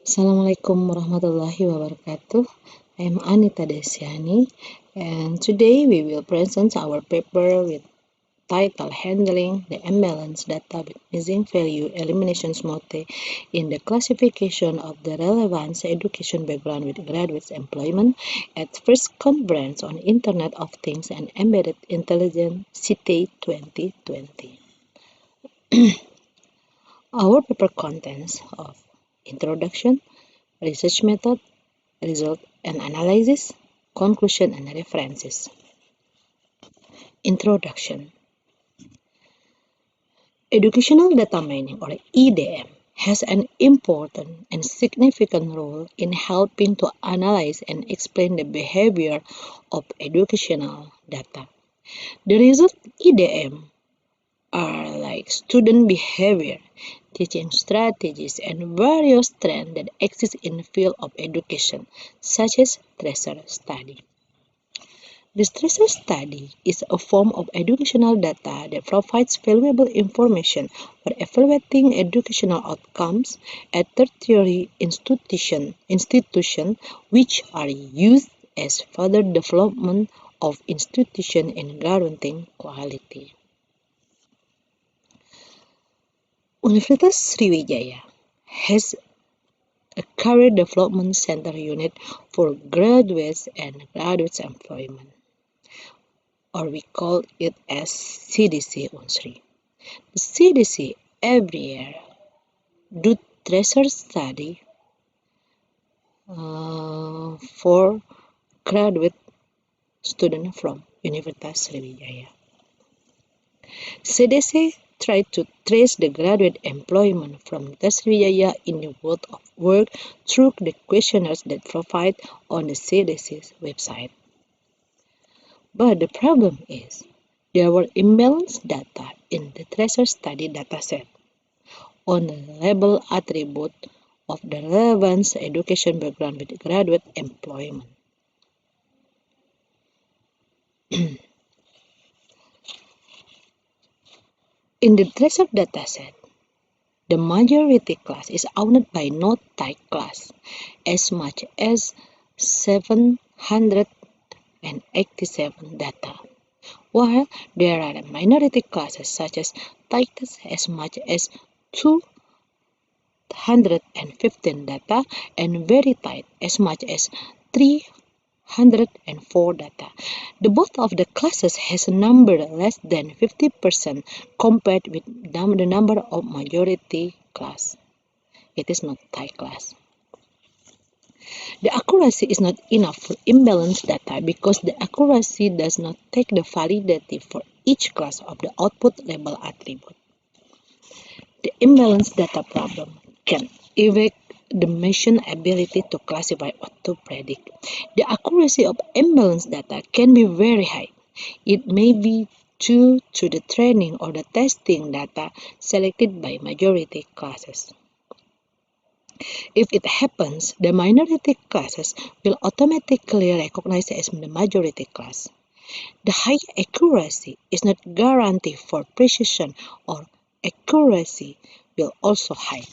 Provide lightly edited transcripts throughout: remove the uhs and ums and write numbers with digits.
Assalamualaikum warahmatullahi wabarakatuh. I am Anita Desiani, and today we will present our paper with title Handling the Imbalanced Data with Missing Value Elimination SMOTE in the Classification of the Relevance Education Background with Graduates Employment at First Conference on Internet of Things and Embedded Intelligence CITEI 2020. Our paper contains of introduction, research method, result and analysis, conclusion and references. Introduction. Educational data mining or EDM has an important and significant role in helping to analyze and explain the behavior of educational data. The result EDM are like student behavior, teaching strategies, and various trends that exist in the field of education, such as tracer study. The tracer study is a form of educational data that provides valuable information for evaluating educational outcomes at tertiary institutions which are used as further development of institution in guaranteeing quality. Universitas Sriwijaya has a career development center unit for graduates and graduates employment, or we call it as CDC Unsri. The CDC every year do tracer study for graduate students from Universitas Sriwijaya. CDC tried to trace the graduate employment from Sriwijaya in the world of work through the questionnaires that provide on the CDC's website. But the problem is, there were imbalanced data in the tracer study dataset on the label attribute of the relevance education background with graduate employment. In the tracer dataset, the majority class is owned by no type class, as much as 787 data, while there are minority classes such as titles as much as 215 data and very tight as much as 304 data. The both of the classes has a number less than 50% compared with the number of majority class. It is not tight class. The accuracy is not enough for imbalanced data because the accuracy does not take the validity for each class of the output label attribute. The imbalanced data problem can affect the machine ability to classify or to predict. The accuracy of imbalanced data can be very high. It may be due to the training or the testing data selected by majority classes. If it happens, the minority classes will automatically recognize as the majority class. The high accuracy is not guaranteed for precision, or accuracy will also high.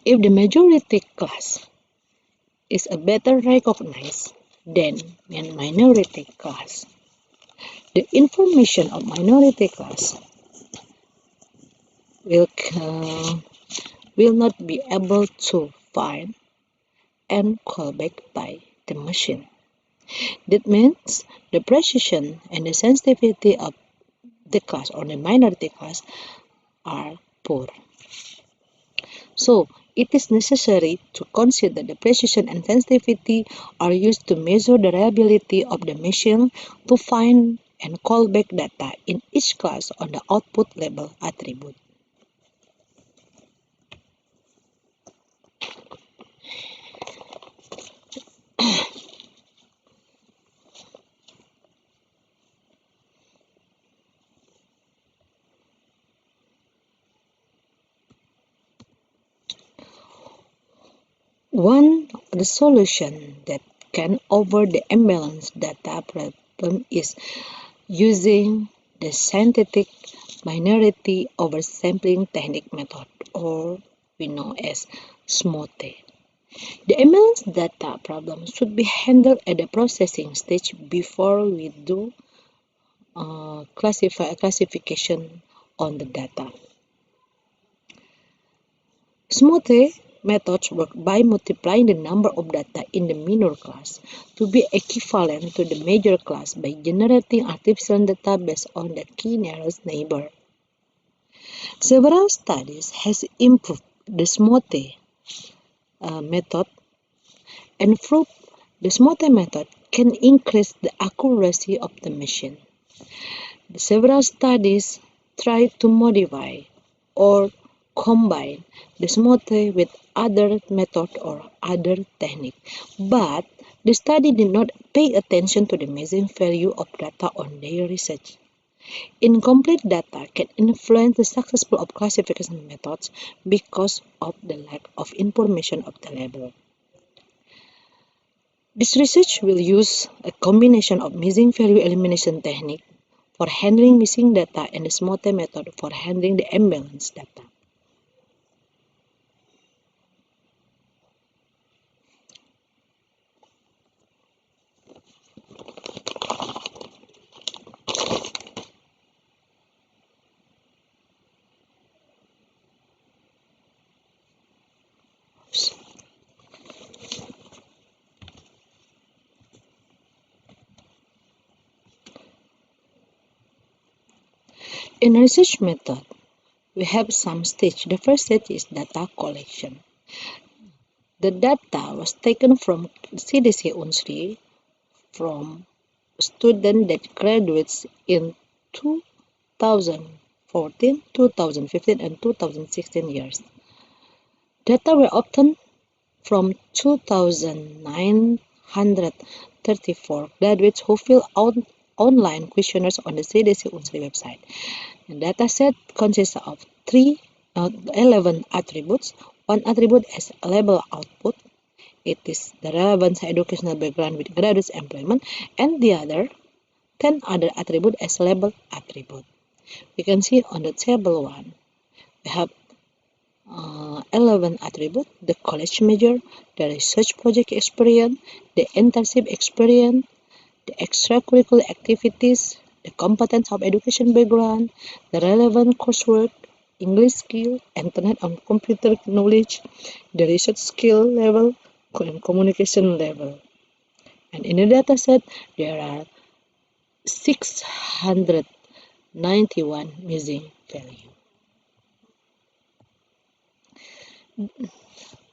If the majority class is a better recognized than a minority class, the information of minority class will not be able to find and call back by the machine. That means the precision and the sensitivity of the class or the minority class are poor. So, it is necessary to consider the precision and sensitivity are used to measure the reliability of the machine to find and call back data in each class on the output label attribute. One of the solutions that can over the imbalanced data problem is using the synthetic minority oversampling technique method, or we know as SMOTE. The imbalanced data problem should be handled at the processing stage before we do classification on the data. SMOTE methods work by multiplying the number of data in the minor class to be equivalent to the major class by generating artificial data based on the key nearest neighbor. Several studies has improved the SMOTE method and proved the SMOTE method can increase the accuracy of the machine. Several studies try to modify or combine the SMOTE with other method or other technique, but the study did not pay attention to the measuring value of data on their research. Incomplete data can influence the successful of classification methods because of the lack of information of the label. This research will use a combination of missing value elimination technique for handling missing data and the SMOTE method for handling the imbalanced data. In research method, we have some stage. The first stage is data collection. The data was taken from CDC Unsri from students that graduates in 2014, 2015, and 2016 years. Data were obtained from 2,934 graduates who fill out online questionnaires on the CDC Unsri website. The dataset consists of 11 attributes. One attribute is label output. It is the relevance educational background with graduate's employment, and the other 10 other attribute as label attribute. We can see on the table 1, we have 11 attributes: the college major, the research project experience, the internship experience, the extracurricular activities, the competence of education background, the relevant coursework, English skill, internet and computer knowledge, the research skill level, and communication level. And in the dataset, there are 691 missing value.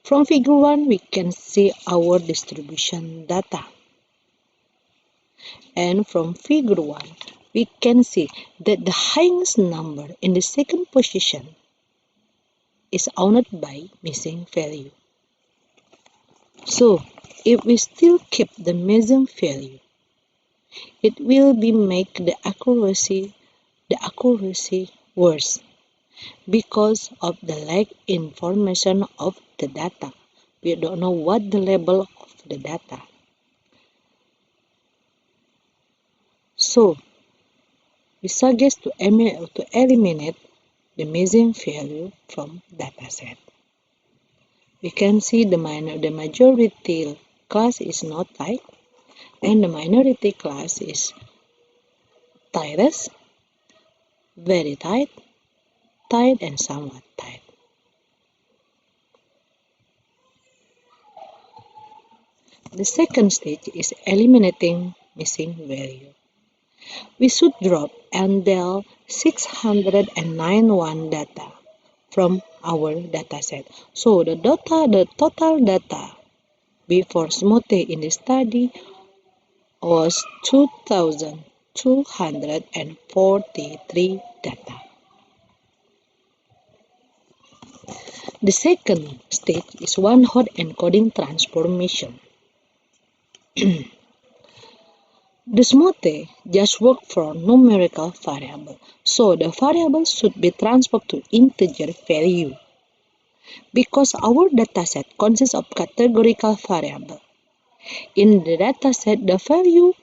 From figure 1, we can see our distribution data. And from figure 1, we can see that the highest number in the second position is owned by missing value. So, if we still keep the missing value, it will be make the accuracy worse because of the lack information of the data. We don't know what the level of the data. So, we suggest to eliminate the missing value from dataset. We can see the majority class is not tight, and the minority class is tightest, very tight, tight, and somewhat tight. The second stage is eliminating missing value. We should drop until 691 data from our dataset. So the total data before SMOTE in the study was 2,243 data. The second stage is one-hot encoding transformation. The SMOTE just works for numerical variable, so the variable should be transformed to integer value. Because our dataset consists of categorical variable, in the dataset the value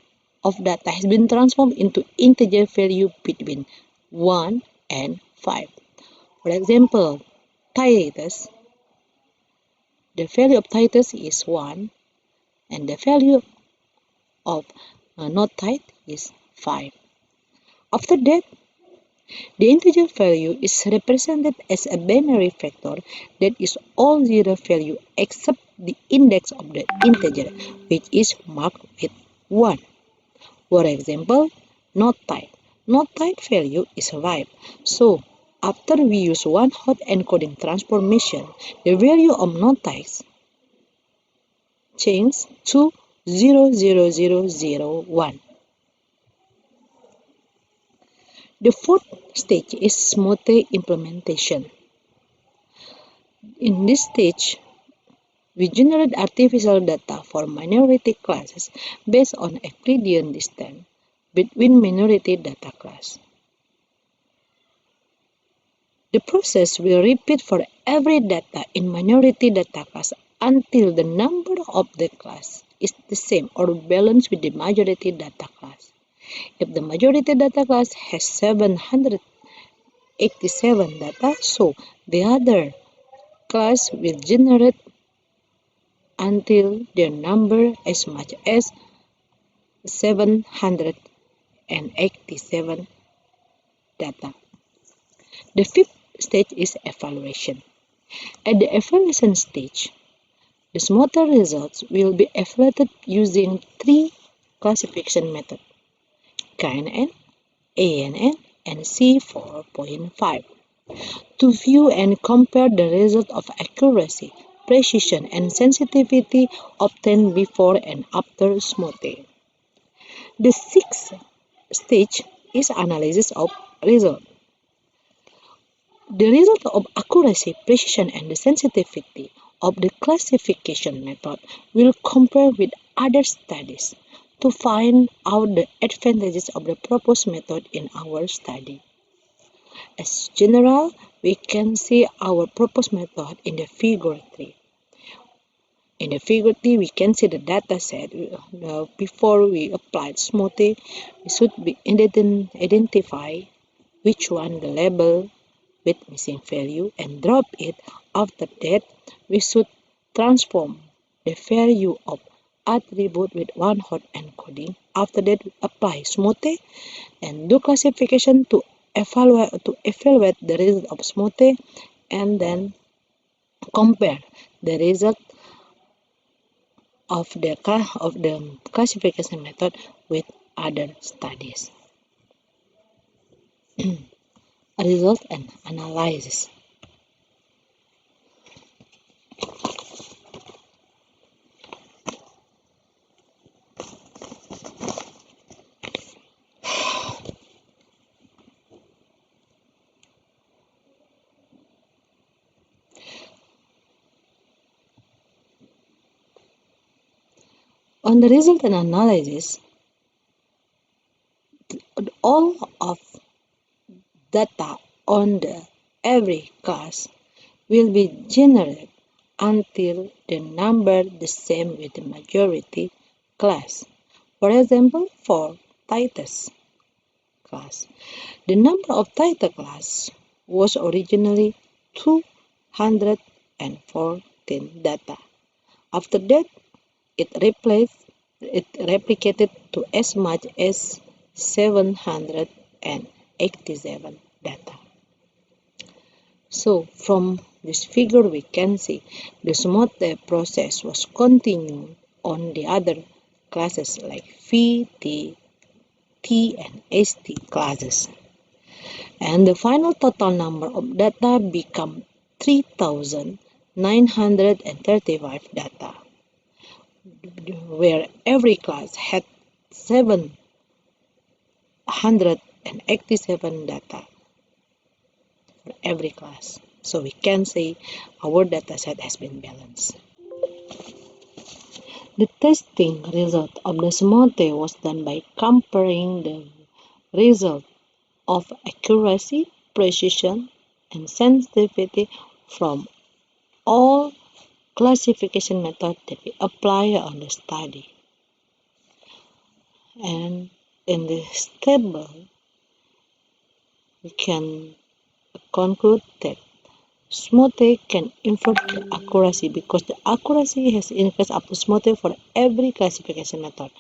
of data has been transformed into integer value between 1 and 5. For example, tightest the value of titles is 1 and the value of not tight is 5. After that, the integer value is represented as a binary factor that is all zero value except the index of the integer, which is marked with 1. For example, not tight. Not tight value is 5. So, after we use one hot encoding transformation, the value of not tight changes to 00001. The fourth stage is SMOTE implementation. In this stage, we generate artificial data for minority classes based on Euclidean distance between minority data class. The process will repeat for every data in minority data class until the number of the class is the same or balanced with the majority data class. If the majority data class has 787 data, so the other class will generate until the number as much as 787 data. The fifth stage is evaluation. At the evaluation stage, the SMOTE results will be evaluated using 3 classification methods: KNN, ANN, and C4.5 to view and compare the result of accuracy, precision, and sensitivity obtained before and after SMOTE. The sixth stage is analysis of result. The result of accuracy, precision, and the sensitivity of the classification method will compare with other studies to find out the advantages of the proposed method in our study. As general, we can see our proposed method in the figure 3. In the figure 3, we can see the data set. Before we applied SMOTE, we should identify which one the label with missing value and drop it. After that, we should transform the value of attribute with one hot encoding. After that, we apply SMOTE and do classification to evaluate the result of SMOTE and then compare the result of the classification method with other studies. Result and analysis. On the result and analysis, all of data on every class will be generated until the number the same with the majority class. For example, for titles class, the number of title class was originally 214 data. After that, it replicated to as much as 787 data. So from this figure we can see the SMOTE process was continued on the other classes like V, T, and ST classes. And the final total number of data become 3,935 data, where every class had 787 data for every class. So we can say our data set has been balanced. The testing result of the SMOTE was done by comparing the result of accuracy, precision, and sensitivity from all classification methods that we apply on the study. And in this table, we can conclude that SMOTE can improve the accuracy because the accuracy has increased up to SMOTE for every classification method,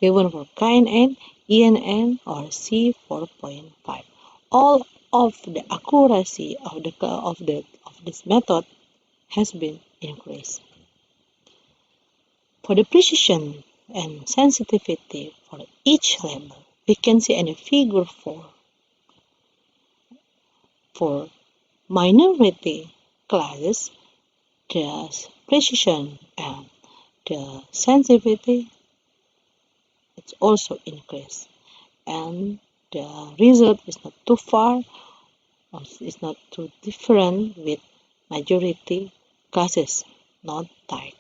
even for KNN, ENN, or C4.5. All of the accuracy of this method has been increased. For the precision and sensitivity for each level, we can see in the figure 4. For minority classes, the precision and the sensitivity it's also increased, and the result is not too far or is not too different with majority classes, not tight.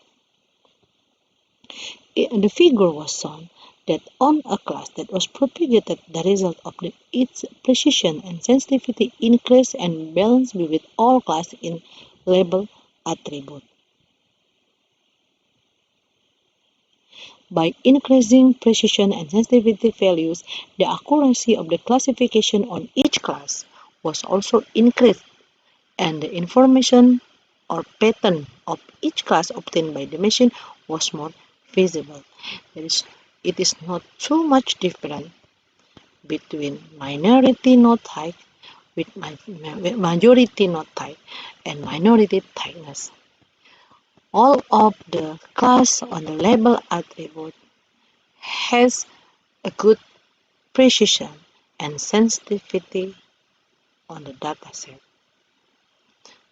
The figure was shown that on a class that was propagated, the result of its precision and sensitivity increased and balanced with all classes in label attribute. By increasing precision and sensitivity values, the accuracy of the classification on each class was also increased, and the information or pattern of each class obtained by the machine was more visible. It is not too much different between minority node type with majority node type and minority tightness. All of the class on the label attribute has a good precision and sensitivity on the dataset.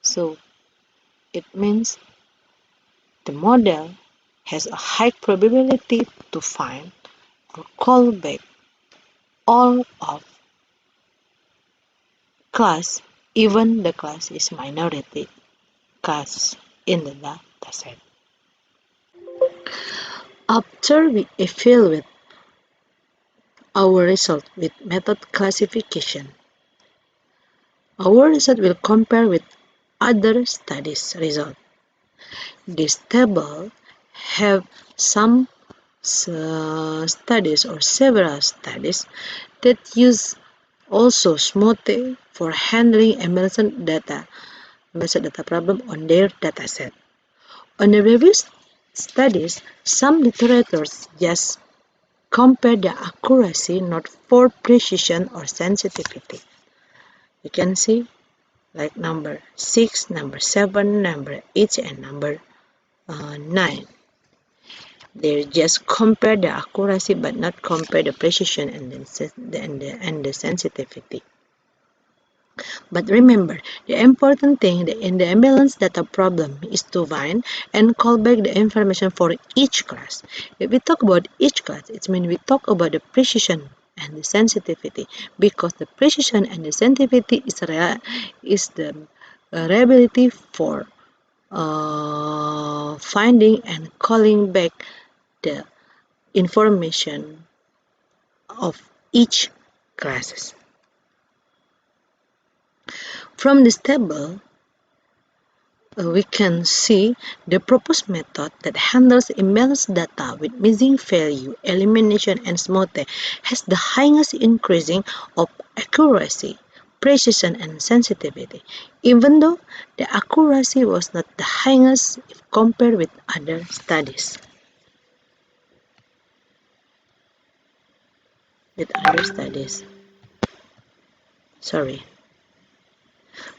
So it means the model has a high probability to find or call back all of class, even the class is minority class in the dataset. After we evaluate our result with method classification, our result will compare with other studies' result. This table have some studies or several studies that use also SMOTE for handling embedded data problem on their dataset. On the previous studies, some literatures just compare the accuracy, not for precision or sensitivity. You can see like number 6, number 7, number 8, and number 9. They just compare the accuracy but not compare the precision and the sensitivity. But remember, the important thing in the imbalanced data problem is to find and call back the information for each class. If we talk about each class, it means we talk about the precision and the sensitivity, because the precision and the sensitivity is the reliability for finding and calling back the information of each classes. From this table, we can see the proposed method that handles imbalanced data with missing value, elimination, and SMOTE has the highest increasing of accuracy, precision, and sensitivity, even though the accuracy was not the highest if compared with other studies.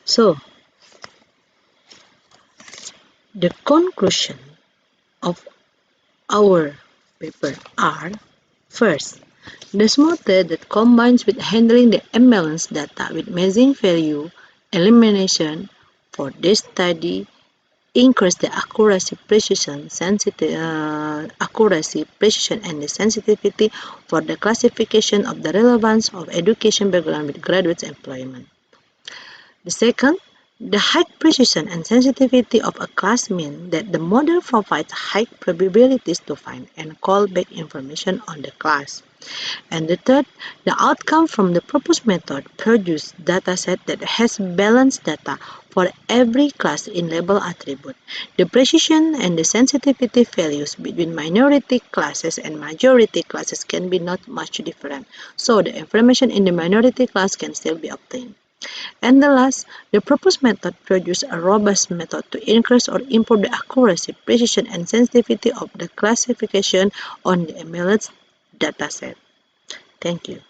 So, the conclusion of our paper are: first, the SMOTE that combines with handling the imbalanced data with missing value, elimination for this study increase the accuracy, precision, and the sensitivity for the classification of the relevance of education background with graduates' employment. The second, the high precision and sensitivity of a class mean that the model provides high probabilities to find and call back information on the class. And the third, the outcome from the proposed method produce dataset that has balanced data for every class in label attribute. The precision and the sensitivity values between minority classes and majority classes can be not much different, so the information in the minority class can still be obtained. And the last, the proposed method produces a robust method to increase or improve the accuracy, precision, and sensitivity of the classification on the Imbalanced dataset. Thank you.